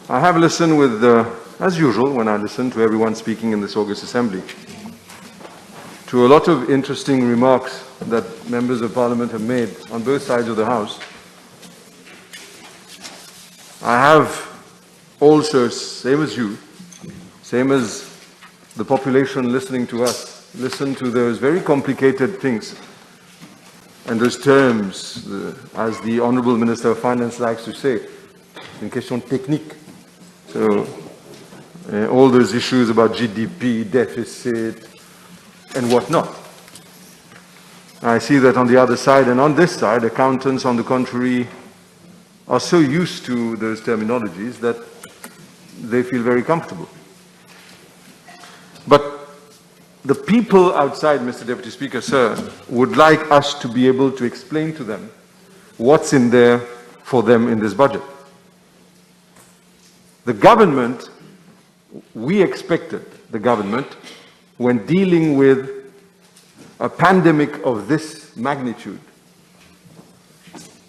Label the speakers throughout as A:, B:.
A: I have listened with, as usual, when I listen to everyone speaking in this August Assembly, to a lot of interesting remarks that members of Parliament have made on both sides of the House. I have also, same as you, same as the population listening to us, listened to those very complicated things and those terms, as the Honourable Minister of Finance likes to say, une question technique. So, all those issues about GDP, deficit, and whatnot. I see that on the other side and on this side, accountants, on the contrary, are so used to those terminologies that they feel very comfortable. But the people outside, Mr. Deputy Speaker, sir, would like us to be able to explain to them what's in there for them in this budget. The government, we expected the government, when dealing with a pandemic of this magnitude,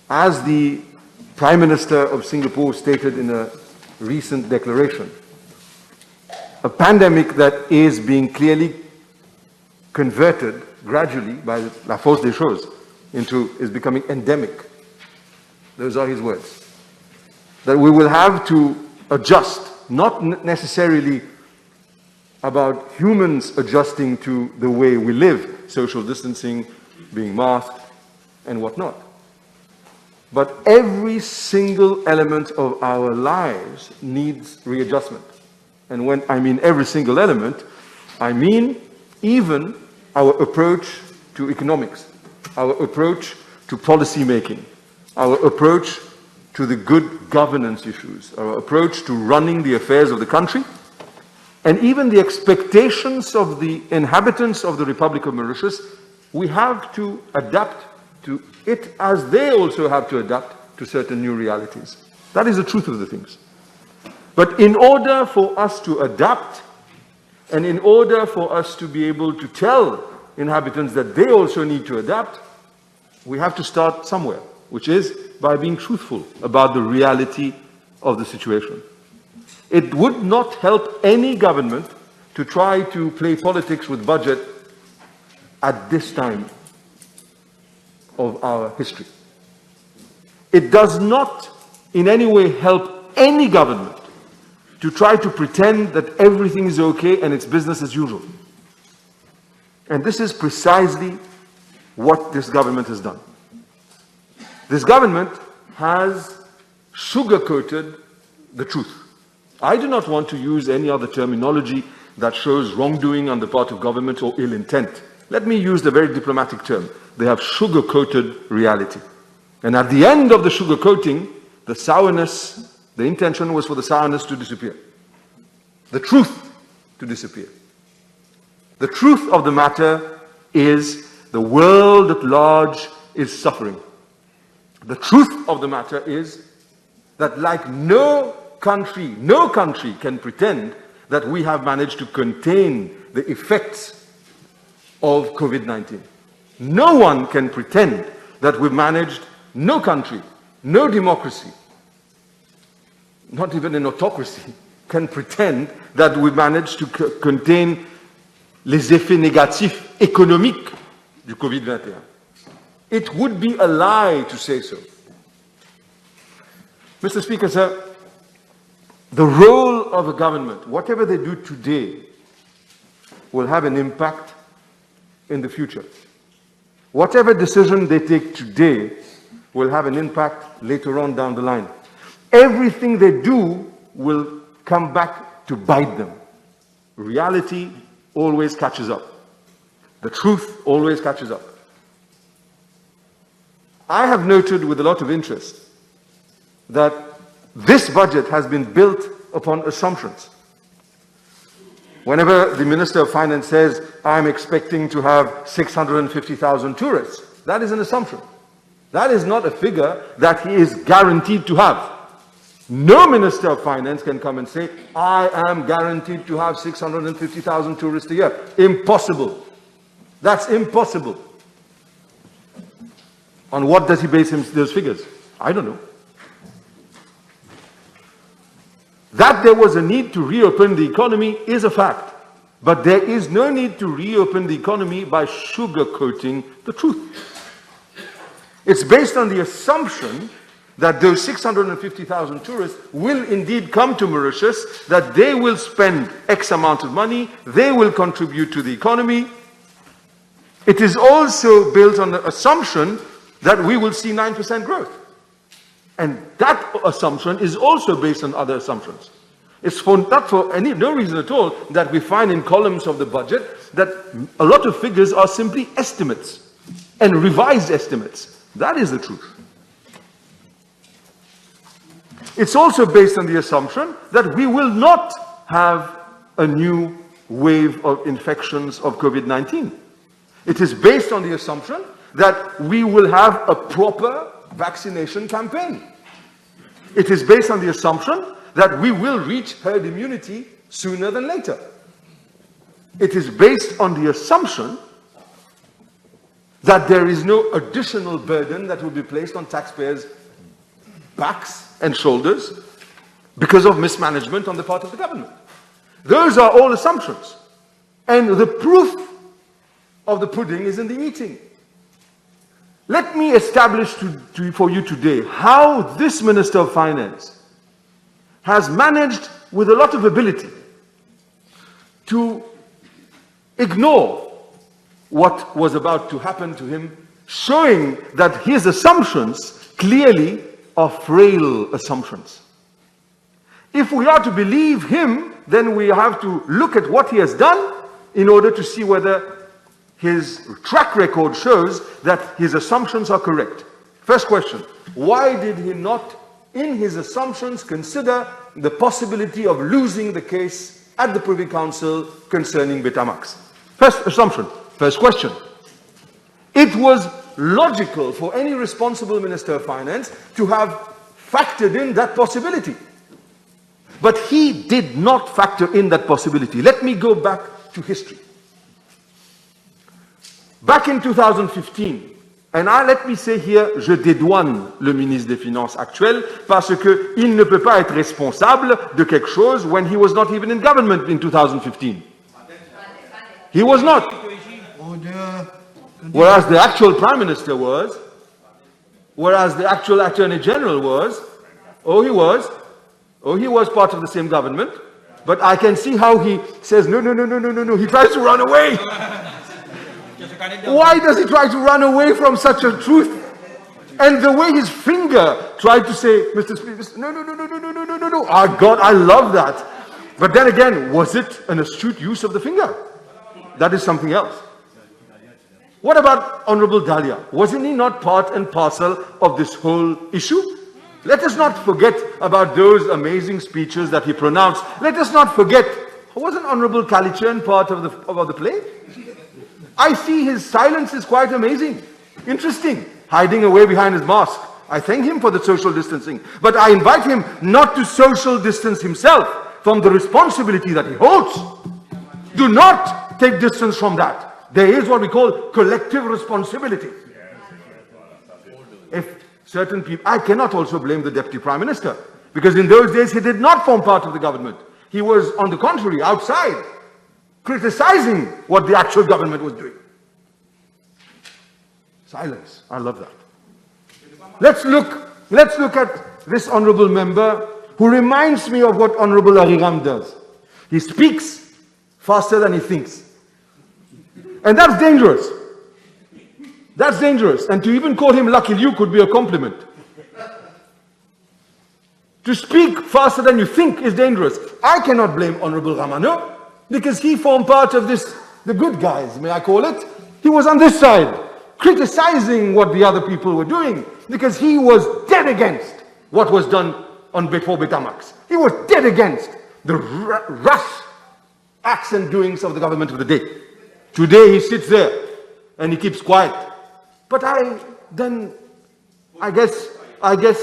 A: as the Prime Minister of Singapore stated in a recent declaration, a pandemic that is being clearly converted gradually by la force des choses is becoming endemic. Those are his words. That we will have to adjust, not necessarily about humans adjusting to the way we live, social distancing, being masked, and whatnot. But every single element of our lives needs readjustment. And when I mean every single element, I mean even our approach to economics, our approach to policy making, our approach to the good governance issues, our approach to running the affairs of the country, and even the expectations of the inhabitants of the Republic of Mauritius. We have to adapt to it as they also have to adapt to certain new realities. That is the truth of the things. But in order for us to adapt, and in order for us to be able to tell inhabitants that they also need to adapt, we have to start somewhere, which is by being truthful about the reality of the situation. It would not help any government to try to play politics with budget at this time of our history. It does not in any way help any government to try to pretend that everything is okay and it's business as usual. And this is precisely what this government has done. This government has sugar-coated the truth. I do not want to use any other terminology that shows wrongdoing on the part of government or ill intent. Let me use the very diplomatic term. They have sugar-coated reality. And at the end of the sugar-coating, the sourness, the intention was for the sourness to disappear. The truth to disappear. The truth of the matter is the world at large is suffering. The truth of the matter is that like no country can pretend that we have managed to contain the effects of COVID-19. No one can pretend that we've managed, no country, no democracy, not even an autocracy, can pretend that we've managed to contain les effets négatifs économiques du COVID-21. It would be a lie to say so. Mr. Speaker, sir, the role of a government, whatever they do today, will have an impact in the future. Whatever decision they take today will have an impact later on down the line. Everything they do will come back to bite them. Reality always catches up. The truth always catches up. I have noted with a lot of interest that this budget has been built upon assumptions. Whenever the Minister of Finance says, I'm expecting to have 650,000 tourists, that is an assumption. That is not a figure that he is guaranteed to have. No Minister of Finance can come and say, I am guaranteed to have 650,000 tourists a year. Impossible. That's impossible. On what does he base those figures? I don't know. That there was a need to reopen the economy is a fact. But there is no need to reopen the economy by sugarcoating the truth. It's based on the assumption that those 650,000 tourists will indeed come to Mauritius, that they will spend X amount of money, they will contribute to the economy. It is also built on the assumption that we will see 9% growth. And that assumption is also based on other assumptions. It's not for no reason at all that we find in columns of the budget that a lot of figures are simply estimates and revised estimates. That is the truth. It's also based on the assumption that we will not have a new wave of infections of COVID-19. It is based on the assumption that we will have a proper vaccination campaign. It is based on the assumption that we will reach herd immunity sooner than later. It is based on the assumption that there is no additional burden that will be placed on taxpayers' backs and shoulders because of mismanagement on the part of the government. Those are all assumptions. And the proof of the pudding is in the eating. Let me establish for you today how this Minister of Finance has managed with a lot of ability to ignore what was about to happen to him, showing that his assumptions clearly are frail assumptions. If we are to believe him, then we have to look at what he has done in order to see whether his track record shows that his assumptions are correct. First question, why did he not, in his assumptions, consider the possibility of losing the case at the Privy Council concerning Betamax? First assumption, first question. It was logical for any responsible Minister of Finance to have factored in that possibility. But he did not factor in that possibility. Let me go back to history. Back in 2015, and let me say here, je dédouane le ministre des Finances actuel parce que il ne peut pas être responsable de quelque chose when he was not even in government in 2015. He was not. Whereas the actual Prime Minister was, whereas the actual Attorney General was, he was part of the same government, but I can see how he says, no, he tries to run away. Why does he try to run away from such a truth? And the way his finger tried to say, Mr. Speaker, no. Oh God, I love that. But then again, was it an astute use of the finger? That is something else. What about Honorable Dahlia? Wasn't he not part and parcel of this whole issue? Let us not forget about those amazing speeches that he pronounced. Let us not forget, wasn't Honorable Kalichan part of the play? I see his silence is quite amazing, interesting, hiding away behind his mask. I thank him for the social distancing, but I invite him not to social distance himself from the responsibility that he holds. Do not take distance from that. There is what we call collective responsibility. If certain people, I cannot also blame the Deputy Prime Minister, because in those days he did not form part of the government. He was, on the contrary, outside, criticizing what the actual government was doing. Silence. I love that. Let's look at this honorable member who reminds me of what Honorable Ariram does. He speaks faster than he thinks. And that's dangerous. That's dangerous. And to even call him lucky you could be a compliment. To speak faster than you think is dangerous. I cannot blame Honorable Ramano, because he formed part of this, the good guys, may I call it. He was on this side, criticizing what the other people were doing, because he was dead against what was done before Betamax. He was dead against the rash acts and doings of the government of the day. Today he sits there and he keeps quiet. But I guess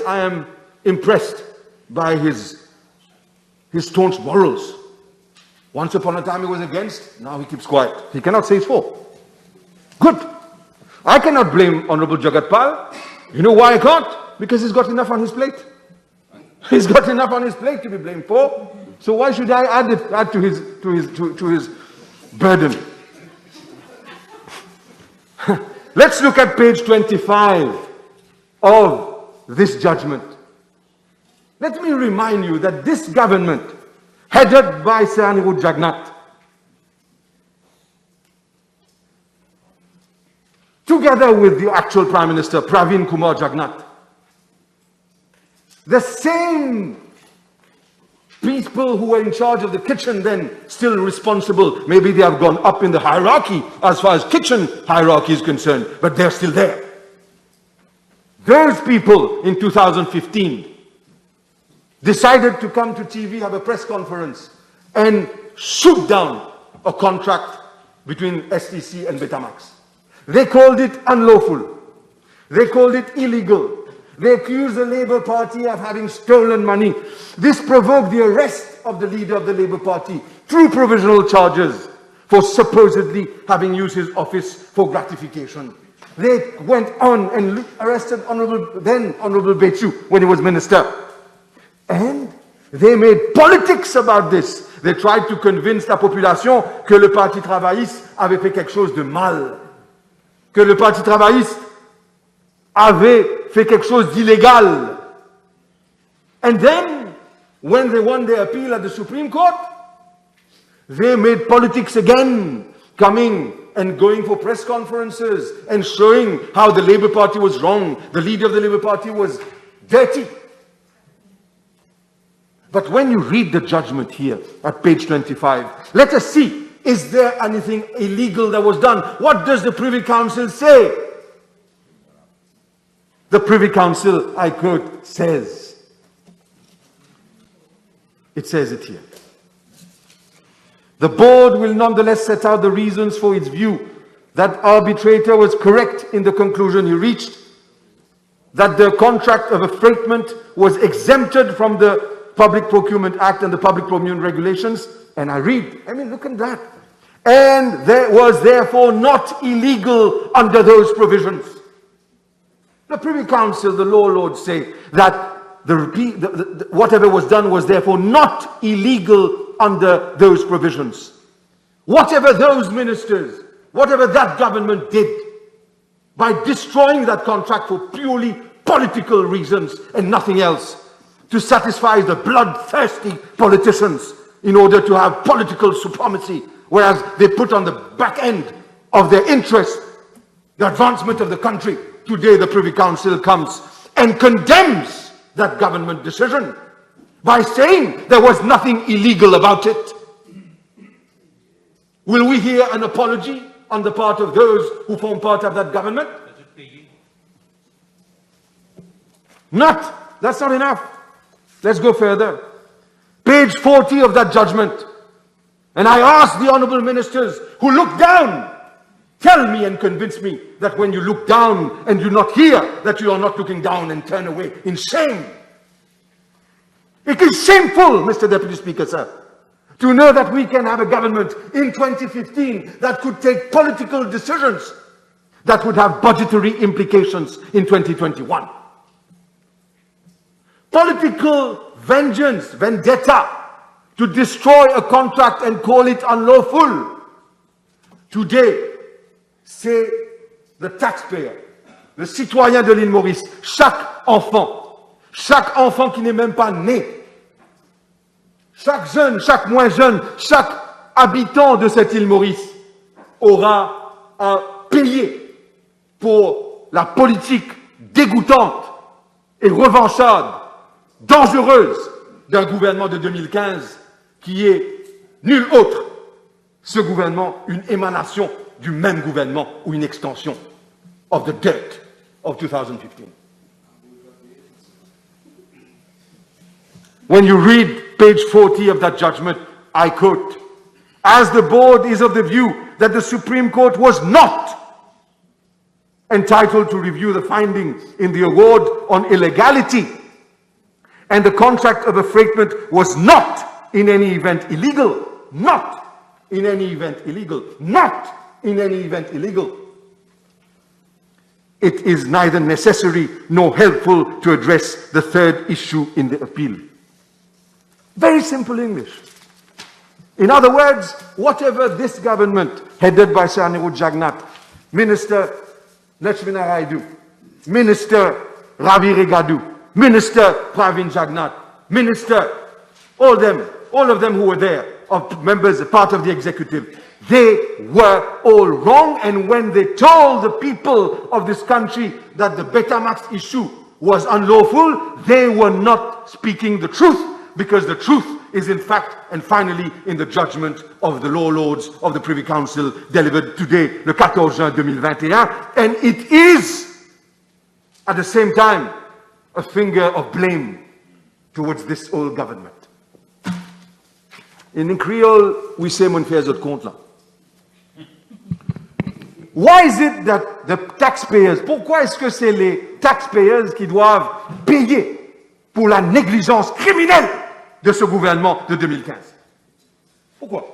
A: I am impressed by his staunch morals. Once upon a time he was against, now he keeps quiet. He cannot say it's for. Good. I cannot blame Honorable Jagat Pal. You know why I can't? Because he's got enough on his plate. He's got enough on his plate to be blamed for. So why should I add to his burden? Let's look at page 25 of this judgment. Let me remind you that this government, headed by Sir Anirudh Jagnnath, together with the actual Prime Minister, Pravin Kumar Jagnnath, the same people who were in charge of the kitchen then still responsible. Maybe they have gone up in the hierarchy as far as kitchen hierarchy is concerned, but they're still there. Those people in 2015 decided to come to TV, have a press conference, and shoot down a contract between STC and Betamax. They called it unlawful. They called it illegal. They accused the Labour Party of having stolen money. This provoked the arrest of the leader of the Labour Party through provisional charges for supposedly having used his office for gratification. They went on and arrested then Honorable Bechu when he was minister. And they made politics about this. They tried to convince la population que le Parti travailliste avait fait quelque chose de mal. Que le Parti travailliste avait fait quelque chose d'illégal. And then, when they won their appeal at the Supreme Court, they made politics again, coming and going for press conferences and showing how the Labour Party was wrong, the leader of the Labour Party was dirty. But when you read the judgment here at page 25, let us see, is there anything illegal that was done? What does the Privy Council say? The Privy Council, I quote, says, it says it here. The board will nonetheless set out the reasons for its view that arbitrator was correct in the conclusion he reached, that the contract of affreightment was exempted from the Public Procurement Act and the Public Procurement Regulations. And I read, look at that. And there was therefore not illegal under those provisions. The Privy Council, the law lords say that whatever was done was therefore not illegal under those provisions. Whatever those ministers, whatever that government did, by destroying that contract for purely political reasons and nothing else, to satisfy the bloodthirsty politicians in order to have political supremacy, whereas they put on the back end of their interest the advancement of the country. Today the Privy Council comes and condemns that government decision by saying there was nothing illegal about it. Will we hear an apology on the part of those who form part of that government? Not. That's not enough. Let's go further. Page 40 of that judgment. And I ask the honorable ministers who look down, tell me and convince me that when you look down and do not hear, that you are not looking down and turn away in shame. It is shameful, Mr. Deputy Speaker, sir, to know that we can have a government in 2015 that could take political decisions that would have budgetary implications in 2021. Political vengeance, vendetta, to destroy a contract and call it unlawful. Today, c'est le taxpayer, le citoyen de l'île Maurice, chaque enfant qui n'est même pas né, chaque jeune, chaque moins jeune, chaque habitant de cette île Maurice aura à payer pour la politique dégoûtante et revancharde, dangereuse d'un gouvernement de 2015 qui est nul autre, ce gouvernement, une émanation du même gouvernement ou une extension of the dirt of 2015. When you read page 40 of that judgment, I quote, as the board is of the view that the Supreme Court was not entitled to review the findings in the award on illegality, and the contract of affreightment was not in any event illegal, not in any event illegal, not in any event illegal. it is neither necessary nor helpful to address the third issue in the appeal. Very simple English. In other words, whatever this government, headed by Sir Anirudh Jagannath, Minister Lakshmana Raidu, Minister Ravi Regadu, Minister Pravin Jagannath, Minister, all of them who were there, of members, part of the executive, they were all wrong. And when they told the people of this country that the Betamax issue was unlawful, they were not speaking the truth, because the truth is in fact and finally in the judgment of the law lords of the Privy Council delivered today, le 14 juin 2021, and it is at the same time a finger of blame towards this old government. In Creole, we say mon fait autres compte là. Why is it that the taxpayers, pourquoi est-ce que c'est les taxpayers qui doivent payer pour la négligence criminelle de ce gouvernement de 2015? Pourquoi?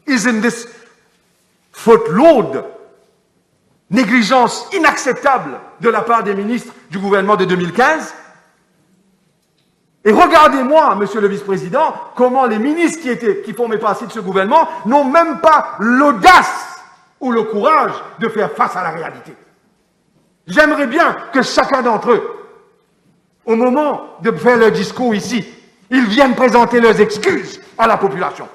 A: Isn't this faute-lourde, négligence inacceptable de la part des ministres du gouvernement de 2015? Et regardez-moi, monsieur le vice-président, comment les ministres qui formaient partie de ce gouvernement n'ont même pas l'audace ou le courage de faire face à la réalité. J'aimerais bien que chacun d'entre eux, au moment de faire leur discours ici, ils viennent présenter leurs excuses à la population.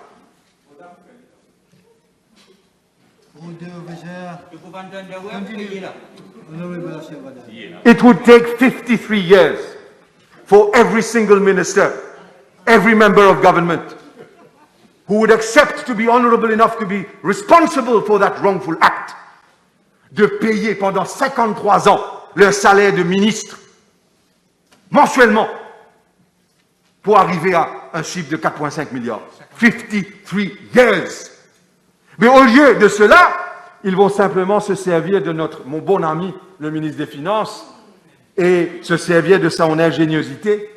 A: It would take 53 years for every single minister, every member of government, who would accept to be honorable enough to be responsible for that wrongful act, de payer pendant 53 ans leur salaire de ministre, mensuellement, pour arriver à un chiffre de 4,5 milliards. 53 years. Mais au lieu de cela, ils vont simplement se servir de mon bon ami, le ministre des Finances, et se servir de son ingéniosité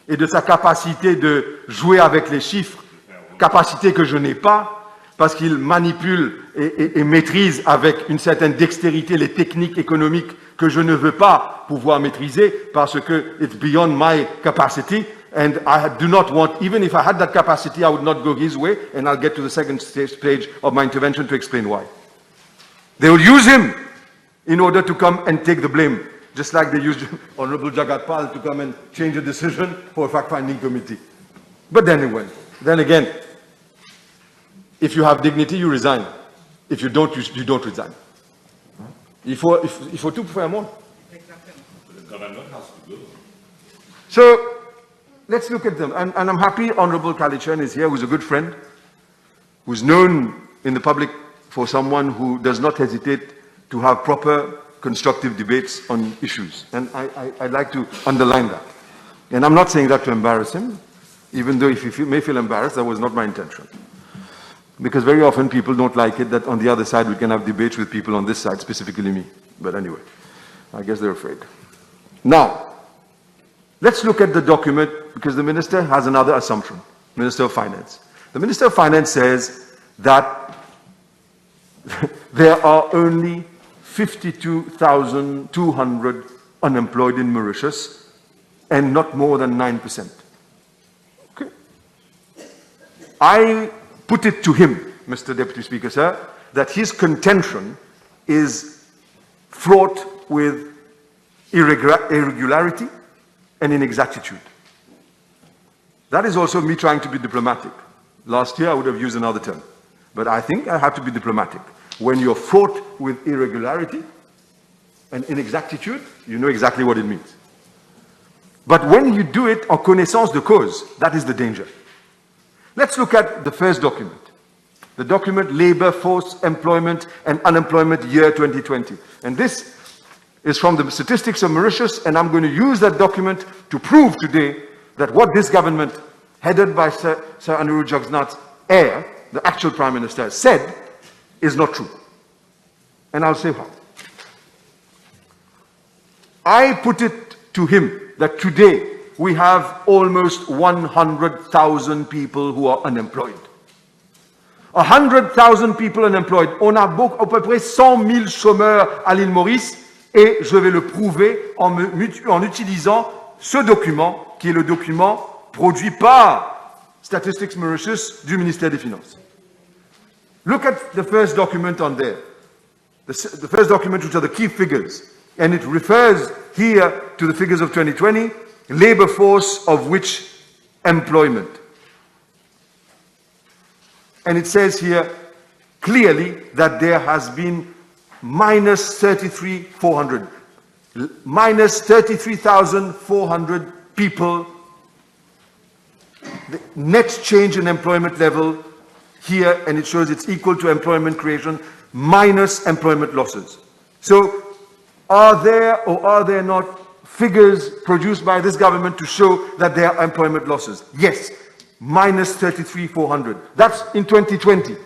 A: et de sa capacité de jouer avec les chiffres, capacité que je n'ai pas, parce qu'il manipule et maîtrise avec une certaine dextérité les techniques économiques que je ne veux pas pouvoir maîtriser, parce que it's beyond my capacity, and I do not want, even if I had that capacity, I would not go his way, and I'll get to the second stage of my intervention to explain why. They will use him in order to come and take the blame, just like they used Honorable Jagat Pal to come and change a decision for a fact-finding committee. But anyway, then again, if you have dignity, you resign. If you don't, you don't resign. Il faut tout pour faire un monde. So, let's look at them. And I'm happy Honorable Kalichan is here, who's a good friend, who's known in the public for someone who does not hesitate to have proper, constructive debates on issues. And I'd like to underline that. And I'm not saying that to embarrass him, even though if you may feel embarrassed, that was not my intention. Because very often people don't like it that on the other side we can have debates with people on this side, specifically me. But anyway, I guess they're afraid. Now, let's look at the document, because the minister has another assumption, Minister of Finance. The Minister of Finance says that there are only 52,200 unemployed in Mauritius and not more than 9%. Okay. I put it to him, Mr. Deputy Speaker, sir, that his contention is fraught with irregularity and inexactitude. That is also me trying to be diplomatic. Last year I would have used another term, but I think I have to be diplomatic. When you're fraught with irregularity and inexactitude, you know exactly what it means. But when you do it en connaissance de cause, that is the danger. Let's look at the first document. The document Labor Force Employment and Unemployment Year 2020. And this is from the statistics of Mauritius, and I'm going to use that document to prove today that what this government, headed by Sir Anirudh Jagannath's heir, the actual Prime Minister, said is not true. And I'll say how. I put it to him that today we have almost 100,000 people who are unemployed. 100,000 people unemployed. On a à peu près 100 000 chômeurs à l'île Maurice, Et je vais le prouver en utilisant ce document, qui est le document produit par Statistics Mauritius du ministère des Finances. Look at the first document on there. The first document, which are the key figures. And it refers here to the figures of 2020, labor force of which employment. And it says here clearly that there has been minus 33,400 people. The net change in employment level here, and it shows it's equal to employment creation minus employment losses. So are there or are there not figures produced by this government to show that there are employment losses? Yes, minus 33,400. That's in 2020.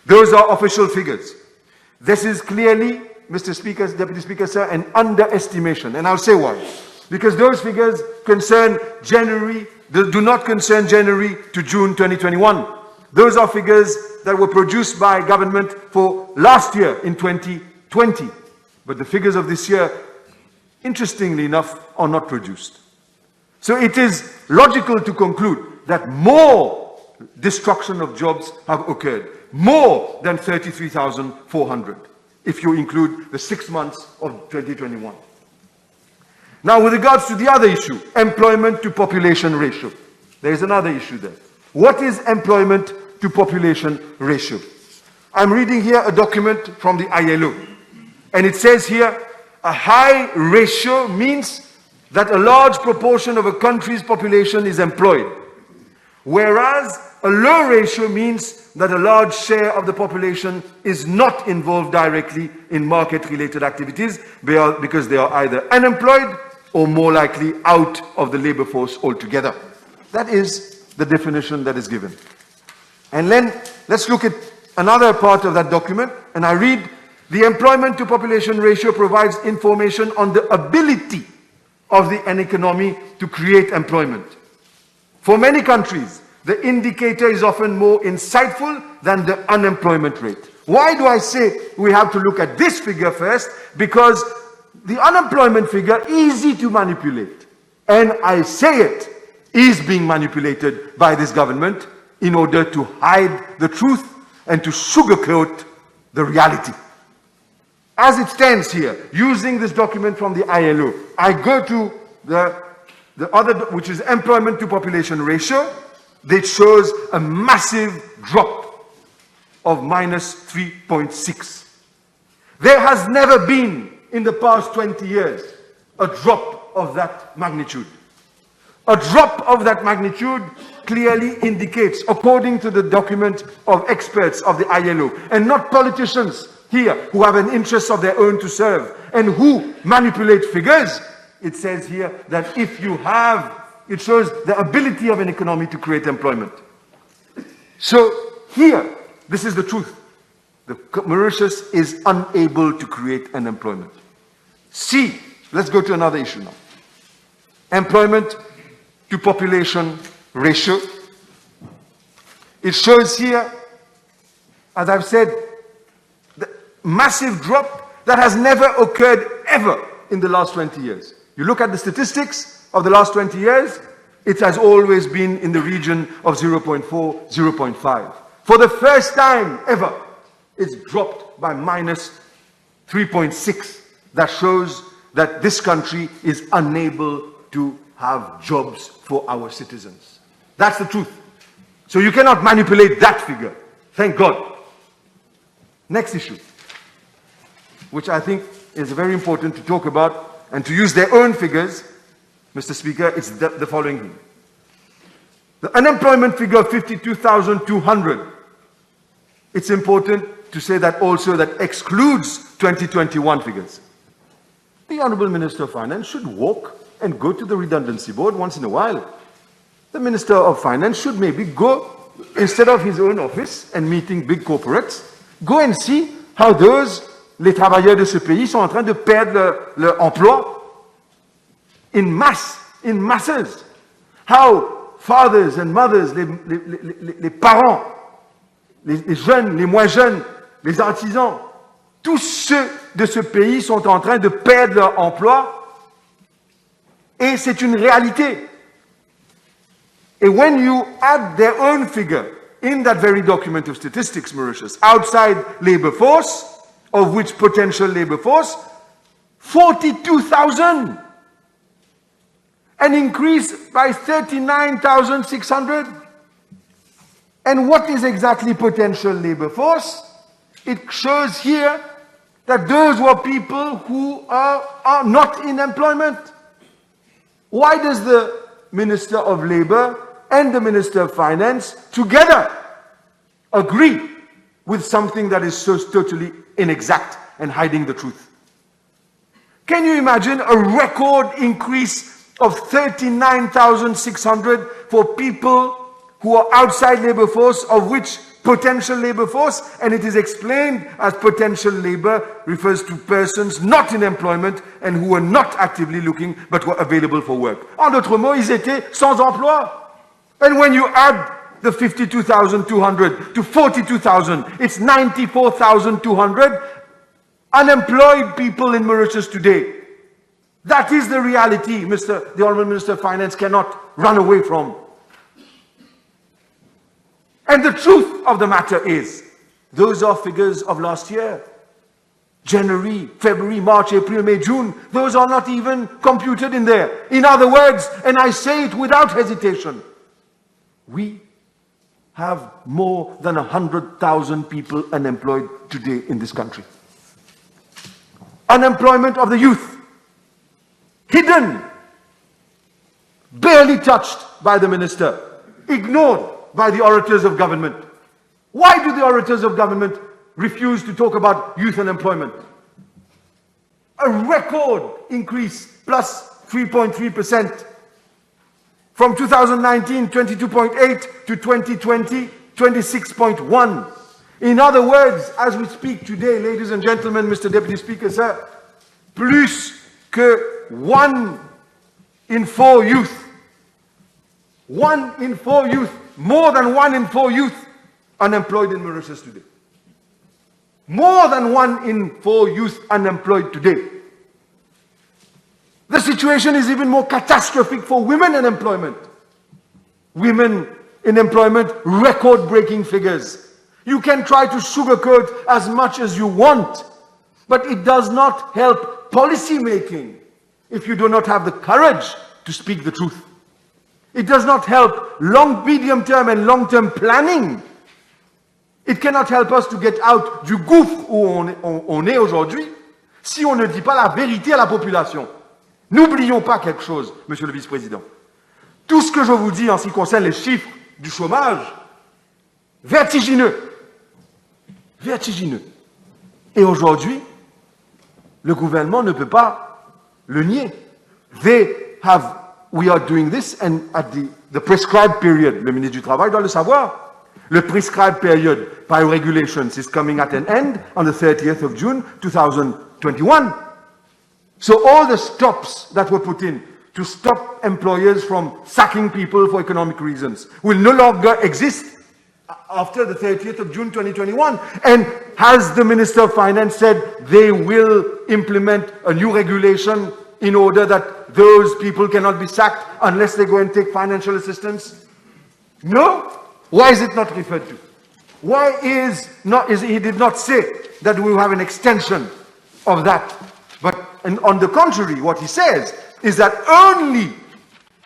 A: Those are official figures. This is clearly, Mr. Speaker, Deputy Speaker, sir, an underestimation. And I'll say why. Because those figures concern January, do not concern January to June 2021. Those are figures that were produced by government for last year in 2020. But the figures of this year, interestingly enough, are not produced. So it is logical to conclude that more destruction of jobs have occurred, more than 33,400, if you include the 6 months of 2021. Now, with regards to the other issue, employment to population ratio, there is another issue there. What is employment to population ratio? I'm reading here a document from the ILO, and it says here, a high ratio means that a large proportion of a country's population is employed, whereas a low ratio means that a large share of the population is not involved directly in market-related activities because they are either unemployed or more likely out of the labor force altogether. That is the definition that is given. And then let's look at another part of that document, and I read, the employment to population ratio provides information on the ability of an economy to create employment. For many countries, the indicator is often more insightful than the unemployment rate. Why do I say we have to look at this figure first? Because the unemployment figure is easy to manipulate. And I say it is being manipulated by this government in order to hide the truth and to sugarcoat the reality. As it stands here, using this document from the ILO, I go to the other, which is employment to population ratio, that shows a massive drop of minus 3.6. There has never been, in the past 20 years, a drop of that magnitude. A drop of that magnitude clearly indicates, according to the document of experts of the ILO, and not politicians here who have an interest of their own to serve and who manipulate figures, it says here that if you have, it shows the ability of an economy to create employment. So here, this is the truth. The Mauritius is unable to create an employment. C, let's go to another issue now. Employment to population ratio. It shows here, as I've said, the massive drop that has never occurred ever in the last 20 years. You look at the statistics of the last 20 years, it has always been in the region of 0.4, 0.5. For the first time ever, it's dropped by minus 3.6. That shows that this country is unable to have jobs for our citizens. That's the truth. So you cannot manipulate that figure. Thank God. Next issue, which I think is very important to talk about and to use their own figures, Mr. Speaker, it's the following thing. The unemployment figure of 52,200, it's important to say that also that excludes 2021 figures. The Honorable Minister of Finance should walk and go to the redundancy board once in a while. The Minister of Finance should maybe go, instead of his own office and meeting big corporates, go and see how les travailleurs de ce pays sont en train de perdre leur emploi in masses. How fathers and mothers, les parents, les jeunes, les moins jeunes, les artisans, tous ceux de ce pays sont en train de perdre leur emploi et c'est une réalité. And when you add their own figure in that very document of statistics, Mauritius, outside labor force, of which potential labor force, 42,000, an increase by 39,600. And what is exactly potential labor force? It shows here that those were people who are not in employment. Why does the Minister of Labor and the Minister of Finance together agree with something that is so totally inexact and hiding the truth? Can you imagine a record increase of 39,600 for people who are outside labor force, of which potential labor force, and it is explained as potential labor refers to persons not in employment and who were not actively looking but were available for work. En d'autres mots, ils étaient sans emploi. And when you add the 52,200 to 42,000, it's 94,200 unemployed people in Mauritius today. That is the reality the Honourable Minister of Finance cannot run away from. And the truth of the matter is, those are figures of last year. January, February, March, April, May, June, those are not even computed in there. In other words, and I say it without hesitation, we have more than 100,000 people unemployed today in this country. Unemployment of the youth, hidden, barely touched by the minister, ignored by the orators of government. Why do the orators of government refuse to talk about youth unemployment? A record increase, plus 3.3%. From 2019, 22.8 to 2020, 26.1. In other words, as we speak today, ladies and gentlemen, Mr. Deputy Speaker, sir, plus que 1 in 4 youth, 1 in 4 youth, more than 1 in 4 youth unemployed in Mauritius today. More than 1 in 4 youth unemployed today. The situation is even more catastrophic for women in employment. Women in employment, record-breaking figures. You can try to sugarcoat as much as you want, but it does not help policy making if you do not have the courage to speak the truth. It does not help medium-term and long-term planning. It cannot help us to get out du gouffre où on est aujourd'hui si on ne dit pas la vérité à la population. N'oublions pas quelque chose, Monsieur le Vice-président. Tout ce que je vous dis en ce qui concerne les chiffres du chômage, vertigineux. Vertigineux. Et aujourd'hui, le gouvernement ne peut pas le nier. We are doing this, and at the prescribed period, le ministre du Travail doit le savoir, le prescribed period by regulations is coming at an end on the 30th of June 2021. So all the stops that were put in to stop employers from sacking people for economic reasons will no longer exist after the 30th of June 2021. And has the Minister of Finance said they will implement a new regulation in order that those people cannot be sacked unless they go and take financial assistance? No? Why is it not referred to? Why he did not say that we will have an extension of that? But on the contrary, what he says is that only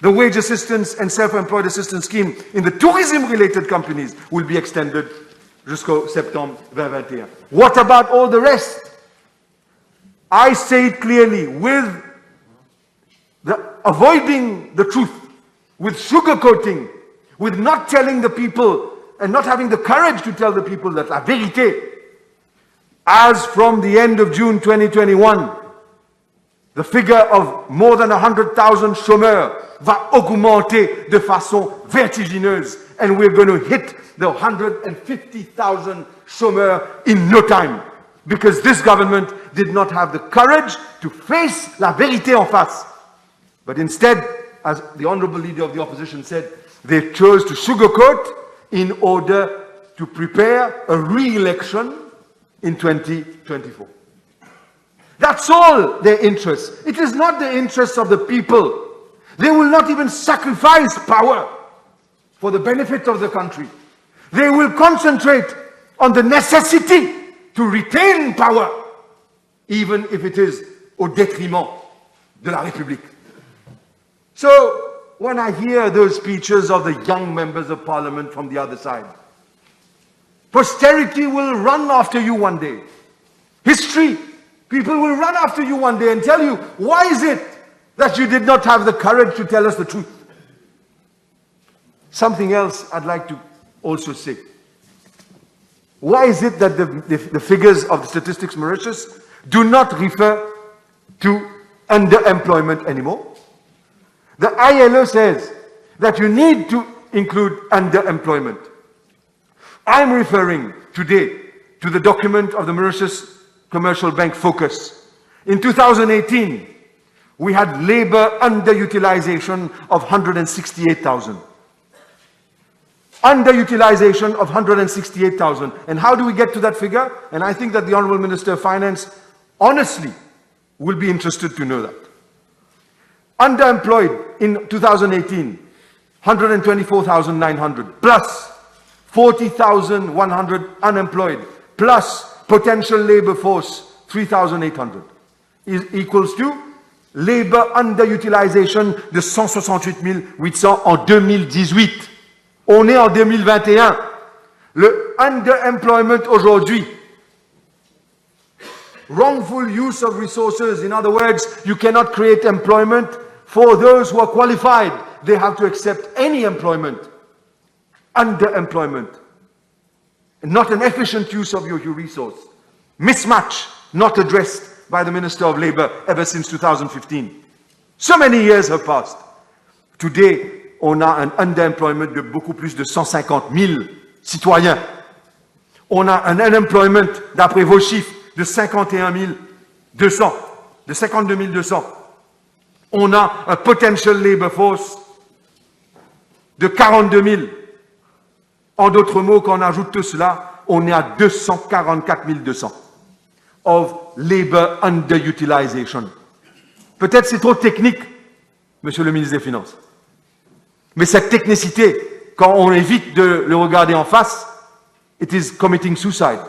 A: the wage assistance and self-employed assistance scheme in the tourism-related companies will be extended jusqu'au septembre 2021. What about all the rest? I say it clearly, with avoiding the truth, with sugarcoating, with not telling the people and not having the courage to tell the people that la vérité. As from the end of June 2021, the figure of more than 100,000 chômeurs va augmenter de façon vertigineuse, and we're going to hit the 150,000 chômeurs in no time, because this government did not have the courage to face la vérité en face. But instead, as the Honourable Leader of the Opposition said, they chose to sugarcoat in order to prepare a re-election in 2024. That's all their interest. It is not the interest of the people. They will not even sacrifice power for the benefit of the country. They will concentrate on the necessity to retain power, even if it is au détriment de la République. So, when I hear those speeches of the young members of parliament from the other side, posterity will run after you one day. History, people will run after you one day and tell you, why is it that you did not have the courage to tell us the truth? Something else I'd like to also say. Why is it that the figures of the Statistics Mauritius do not refer to underemployment anymore? The ILO says that you need to include underemployment. I'm referring today to the document of the Mauritius Commercial Bank Focus. In 2018, we had labor underutilization of 168,000. Underutilization of 168,000. And how do we get to that figure? And I think that the Honorable Minister of Finance honestly will be interested to know that. Underemployed in 2018, 124,900, plus 40,100 unemployed, plus potential labor force, 3,800, equals to labor underutilization de 168 800 en 2018. On est en 2021. Le underemployment aujourd'hui, wrongful use of resources, in other words, you cannot create employment for those who are qualified. They have to accept any employment. Underemployment. Not an efficient use of your resource. Mismatch, not addressed by the Minister of Labour ever since 2015. So many years have passed. Today, on a un underemployment de beaucoup plus de 150 000 citoyens. On a un unemployment, d'après vos chiffres, de 51 200, de 52 200. On a un potential labor force de 42 000. En d'autres mots, quand on ajoute tout cela, on est à 244 200 of labor underutilization. Peut-être c'est trop technique, Monsieur le ministre des Finances. Mais cette technicité, quand on évite de le regarder en face, it is committing suicide,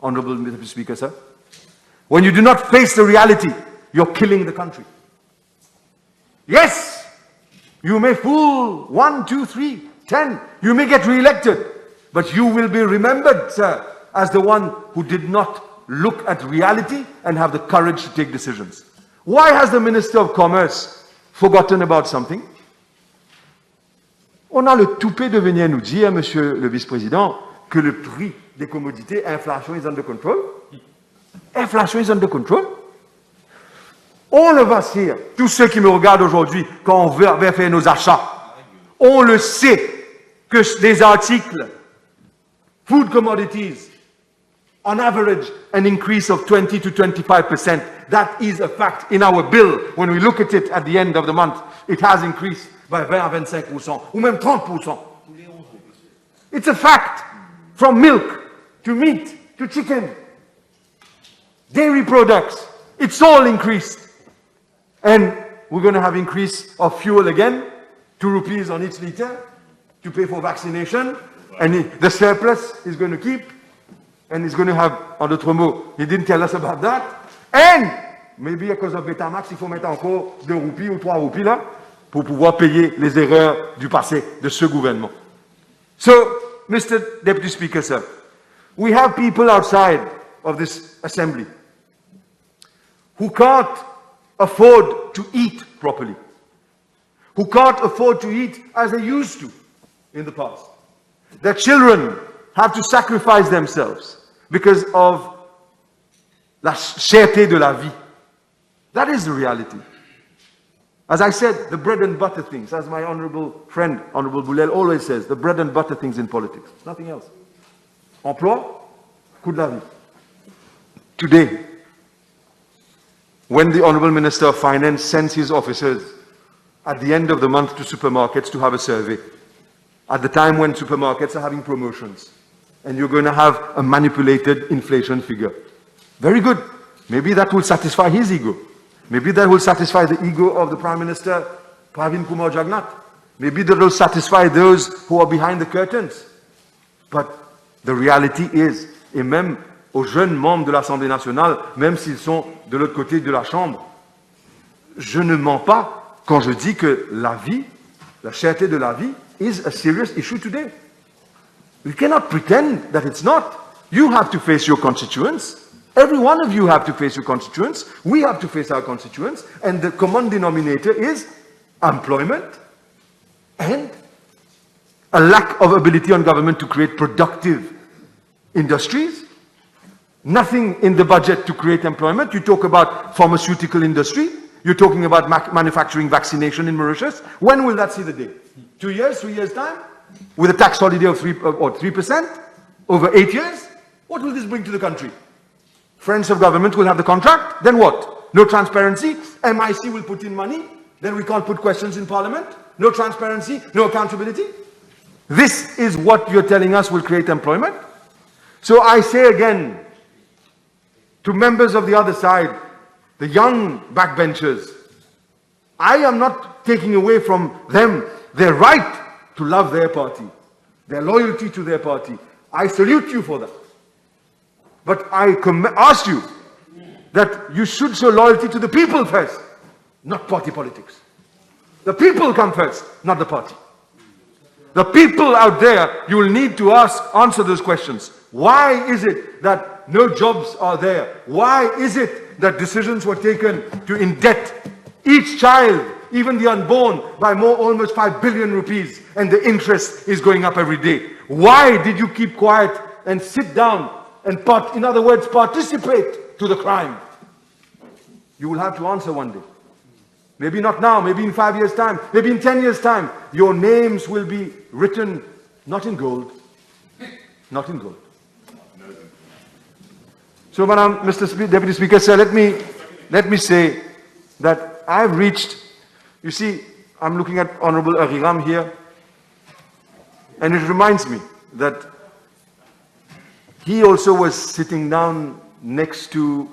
A: Honorable Mr. Speaker, sir. When you do not face the reality, you're killing the country. Yes, you may fool 1, 2, 3, 10. You may get re-elected, but you will be remembered, sir, as the one who did not look at reality and have the courage to take decisions. Why has the Minister of Commerce forgotten about something? On a le toupet de venir nous dire, Monsieur le Vice-président, que le prix des commodités, inflation is under control. Inflation is under control. On le va dire, tous ceux qui me regardent aujourd'hui, quand on va faire nos achats, on le sait que les articles, food commodities, on average, an increase of 20 to 25%. That is a fact in our bill. When we look at it at the end of the month, it has increased by 20 à 25%, ou même 30%. It's a fact. From milk, to meat, to chicken, dairy products, it's all increased. And we're going to have increase of fuel again, 2 rupees on each liter, to pay for vaccination, and the surplus is going to keep, and he's going to have, en d'autres mots, he didn't tell us about that, and maybe because of Betamax, il faut mettre encore 2 roupies ou 3 roupies là, pour pouvoir payer les erreurs du passé de ce gouvernement. So, Mr. Deputy Speaker, sir, we have people outside of this assembly who can't afford to eat properly, who can't afford to eat as they used to in the past. Their children have to sacrifice themselves because of la cherté de la vie. That is the reality. As I said, the bread and butter things, as my honorable friend, Honorable Boulel, always says, the bread and butter things in politics, nothing else. Emploi, coût de la vie. Today, when the Honorable Minister of Finance sends his officers at the end of the month to supermarkets to have a survey, at the time when supermarkets are having promotions, and you're going to have a manipulated inflation figure. Very good. Maybe that will satisfy his ego. Maybe that will satisfy the ego of the Prime Minister, Pravin Kumar Jagannath. Maybe that will satisfy those who are behind the curtains. But the reality is, et même aux jeunes membres de l'Assemblée nationale, même s'ils sont de l'autre côté de la Chambre, je ne mens pas quand je dis que la vie, la cherté de la vie, is a serious issue today. We cannot pretend that it's not. You have to face your constituents. Every one of you have to face your constituents. We have to face our constituents. And the common denominator is employment and a lack of ability on government to create productive industries. Nothing in the budget to create employment. You talk about pharmaceutical industry. You're talking about manufacturing vaccination in Mauritius. When will that see the day? 2 years, 3 years' time? With a tax holiday of 3%? Over 8 years? What will this bring to the country? Friends of government will have the contract. Then what? No transparency. MIC will put in money. Then we can't put questions in parliament. No transparency, no accountability. This is what you're telling us will create employment. So I say again to members of the other side, the young backbenchers, I am not taking away from them their right to love their party, their loyalty to their party. I salute you for that. But I ask you that you should show loyalty to the people first, not party politics. The people come first, not the party. The people out there, you will need to answer those questions. Why is it that no jobs are there? Why is it that decisions were taken to indebt each child, even the unborn, by almost 5 billion rupees, and the interest is going up every day? Why did you keep quiet and sit down and, in other words, participate to the crime? You will have to answer one day. Maybe not now, maybe in 5 years' time, maybe in 10 years' time. Your names will be written not in gold, not in gold. So, Madam, Mr. Deputy Speaker, sir, let me say that I've reached, you see, I'm looking at Honorable Ariram here, and it reminds me that he also was sitting down next to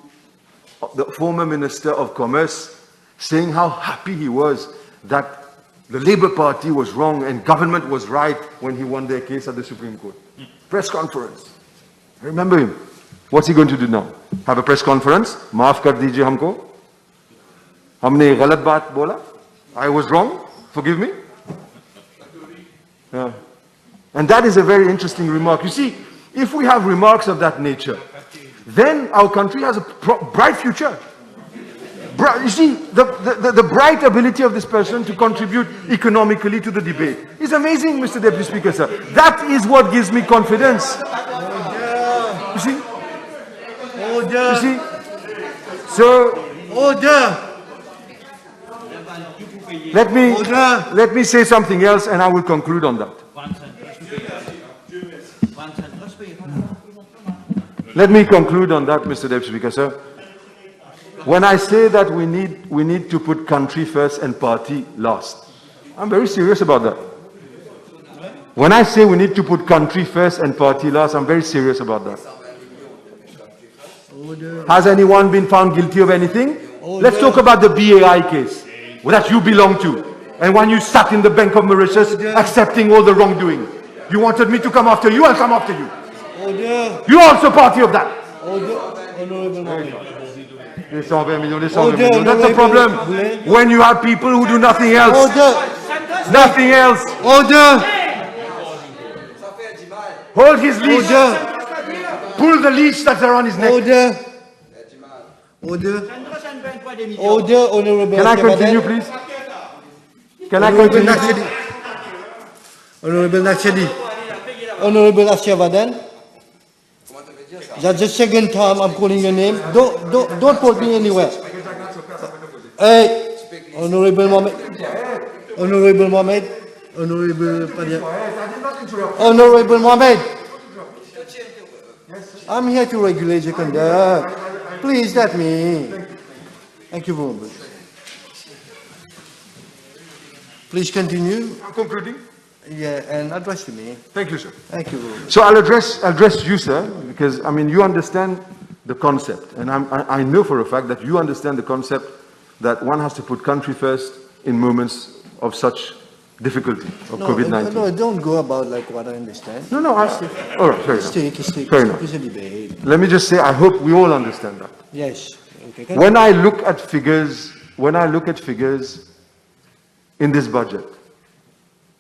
A: the former Minister of Commerce, saying how happy he was that the Labour Party was wrong and government was right when he won their case at the Supreme Court. Press conference. I remember him. What's he going to do now? Have a press conference? Maaf kar dijiye humko. Humne galat baat bola. I was wrong. Forgive me. Yeah. And that is a very interesting remark. You see, if we have remarks of that nature, then our country has a bright future. You see, the bright ability of this person to contribute economically to the debate is amazing, Mr. Deputy Speaker, sir. That is what gives me confidence. You see? You see? So, let me say something else and I will conclude on that. Let me conclude on that, Mr. Deputy Speaker, sir. When I say that we need to put country first and party last, I'm very serious about that. When I say we need to put country first and party last, I'm very serious about that. Has anyone been found guilty of anything? Let's talk about the BAI case that you belong to. And when you sat in the Bank of Mauritius accepting all the wrongdoing, you wanted me to come after you, I'll come after you. You're also party of that. That's the problem. When you have people who do nothing else. Nothing else. Hold his leash. Pull the leash that's around his neck. Can I continue, please? Can I continue, please?
B: Honorable Nakshadi. Honorable Ashyavadan. That's the second time I'm calling your name. Don't put me anywhere. Hey, Honorable Mohamed. Honorable Mohamed. Honorable Padia. Honorable Mohamed. I'm here to regulate your conduct. Please let me. Thank you very much. Please continue.
A: I'm concluding.
B: Yeah, and address to me.
A: Thank you, sir.
B: Thank you very much.
A: So I'll address you, sir, because I mean you understand the concept, and I know for a fact that you understand the concept that one has to put country first in moments of such difficulty of COVID-19.
B: No, don't go about like what I understand.
A: No, all right, fair enough. Fair enough.
B: It's a debate.
A: Let me just say, I hope we all understand that.
B: Yes. Okay.
A: When I look at figures in this budget,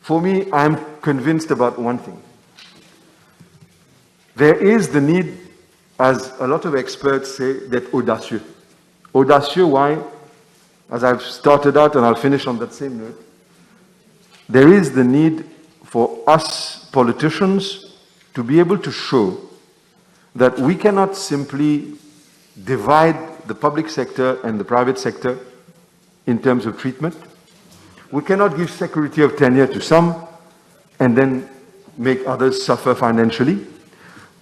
A: for me, I'm convinced about one thing. There is the need, as a lot of experts say, that audacieux. Audacieux, why? As I've started out, and I'll finish on that same note, there is the need for us politicians to be able to show that we cannot simply divide the public sector and the private sector in terms of treatment. We cannot give security of tenure to some and then make others suffer financially.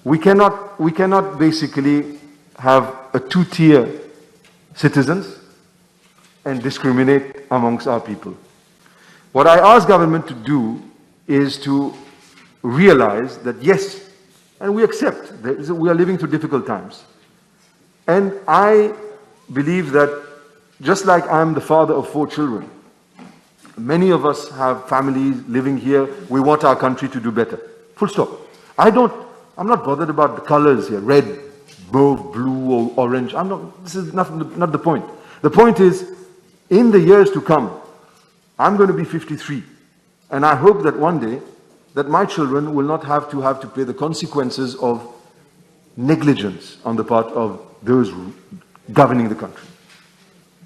A: We cannot basically have a two-tier citizens and discriminate amongst our people. What I ask government to do is to realize that yes, and we accept that we are living through difficult times. And I believe that just like I'm the father of 4 children, many of us have families living here. We want our country to do better. Full stop. I'm not bothered about the colors here, red, mauve, blue, or orange. This is not the point. The point is, in the years to come, I'm going to be 53. And I hope that one day, that my children will not have to pay the consequences of negligence on the part of those governing the country.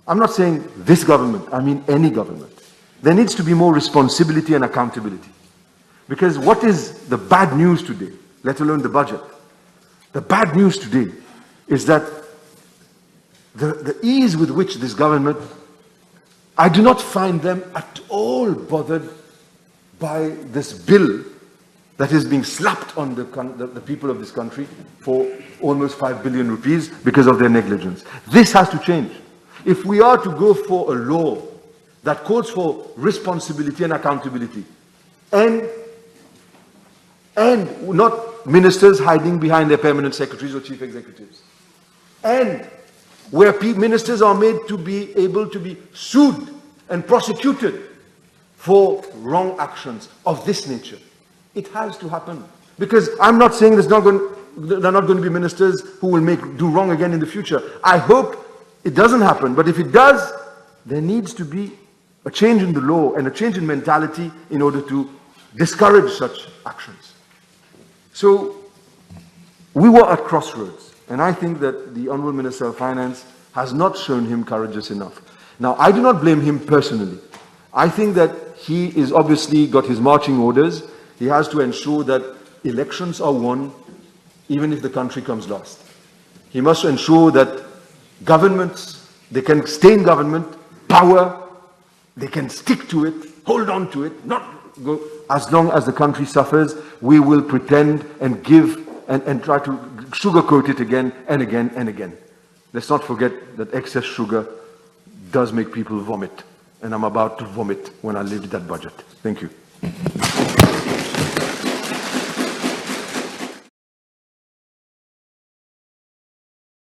A: I'm not saying this government, I mean any government. There needs to be more responsibility and accountability. Because what is the bad news today, let alone the budget? The bad news today is that the ease with which this government, I do not find them at all bothered by this bill that is being slapped on the people of this country for almost 5 billion rupees because of their negligence. This has to change. If we are to go for a law that calls for responsibility and accountability, and not ministers hiding behind their permanent secretaries or chief executives, and where ministers are made to be able to be sued and prosecuted for wrong actions of this nature. It has to happen. Because I'm not saying there are not going to be ministers who will do wrong again in the future. I hope it doesn't happen. But if it does, there needs to be a change in the law and a change in mentality in order to discourage such actions. So we were at crossroads. And I think that the Honourable Minister of Finance has not shown him courageous enough. Now, I do not blame him personally. I think that he is obviously got his marching orders. He has to ensure that elections are won, even if the country comes last. He must ensure that governments, they can stay in government, power, they can stick to it, hold on to it, not go. As long as the country suffers, we will pretend and give and try to sugarcoat it again and again and again. Let's not forget that excess sugar does make people vomit. And I'm about to vomit when I leave that budget. Thank you.